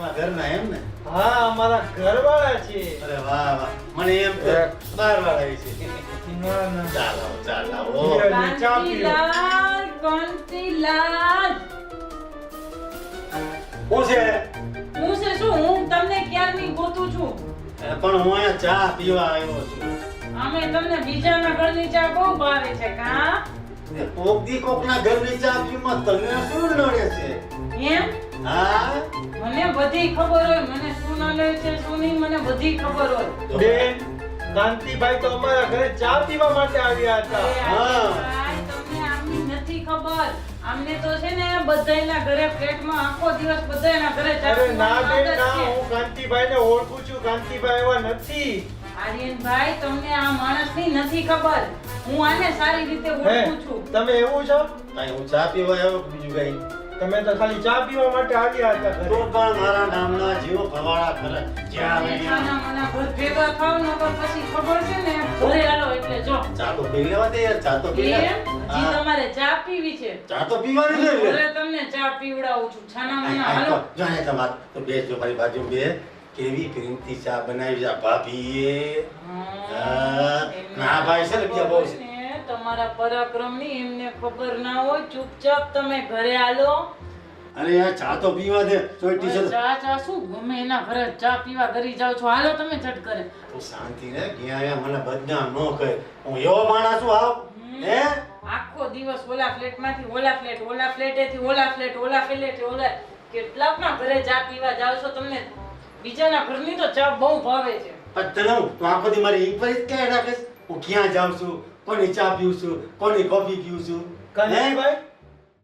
તમારા ઘરના એમ ને? હા અમારા ઘરવાળા છે. અરે વાહ વાહ, મને એમ કે બહારવાળા છે. ના ના ચાલ આવો, ચાલ આવો. ચા પીવો. કાંતિલાલ શું છે? હું છે શું હું તમને ક્યારની ગોતું છું પણ હું અહીંયા ચા પીવા આવ્યો છું. અમે તમને બીજાના ઘરની ચા બહુ ભાવે છે કા ને કોક દી કોકના ઘરની ચા પીવામાં તમને શું નડે છે? એમ હા? મને બધી ખબર હોય મને શું નડે છે શું નહીં મને બધી ખબર હોય બેન, કાંતિભાઈ તો અમારા ઘરે ચા પીવા માટે આવ્યા હતા. એ ભાઈ, તમને આમની નથી ખબર આમને તો છે ને બધાયના ઘરે ફ્લેટમાં આખો દિવસ બધાયના ઘરે ચા અરે ના પીવાની બેન આદત ના, છે. હું કાંતિભાઈને ઓળખું છું. કાંતિભાઈ એવા નથી. આર્યનભાઈ તમને આ માણસની નથી ખબર હું આને સારી રીતે હે, ઓળખું છું તમે એવું છો? કાંઈ હું ચા પીવા આવ્યો, બીજું કાંઈ. તમે તો ખાલી ચા પીવા માટે આવ્યા હતા તો ઘરે. પણ મારા નામના જીવો ભવાડા ખરા. જ્યાં આવે તમે ત્યાં. નાના મના ઘર ભેગા થાવ ને તો પછી ખબર છે ને ઘરે હાલો એટલે જો ચા તો પી લેવા દે યાર, ચા તો પી લે. એમ જી હા. તમારે ચા પીવી છે ચા તો પીવાની છે ઘરે ને. તમને ચા પીવડાવું છું છાના આય, મના આય હાલો તો, જો આય તમાર તો બેસજો મારી બાજુ બે. કેવી પ્રેમથી ચા બનાવી છે આ ભાભીએ. હા. ના ભાઈ છે ને બીજા બહુ છે. ને તમારા પરાક્રમની એમને ખબર ના હોય ચૂપચાપ તમે ઘરે હાલો અરે યાર ચા તો પીવા દે. ચોઈટી છે તો. ચા ચા શું ગમે એના ઘરે ચા પીવા કરી જાવ છો હાલો તમે ઝટ કરે તું શાંતિ રે, ગયા આવ્યા મને બદનામ ન કર. હું એવો માણસ છું આવ. હે? આખો દિવસ ઓલા ફ્લેટમાંથી ઓલા ફ્લેટ ઓલા ફ્લેટેથી ઓલા ફ્લેટ ઓલા ફ્લેટે ઓલા કેટલાકના ઘરે ચા પીવા જાવ છો તમને બીજાના ઘરની તો ચા બહુ ભાવે છે પણ તને હું તું આખો દી મારી ઇન્ક્વાયરી ક્યાં રાખીશ? હું ક્યાં જાઉં છું, કોની ચા પીઉં છું, કોની કોફી પીઉં છું? હે? કાંતિભાઈ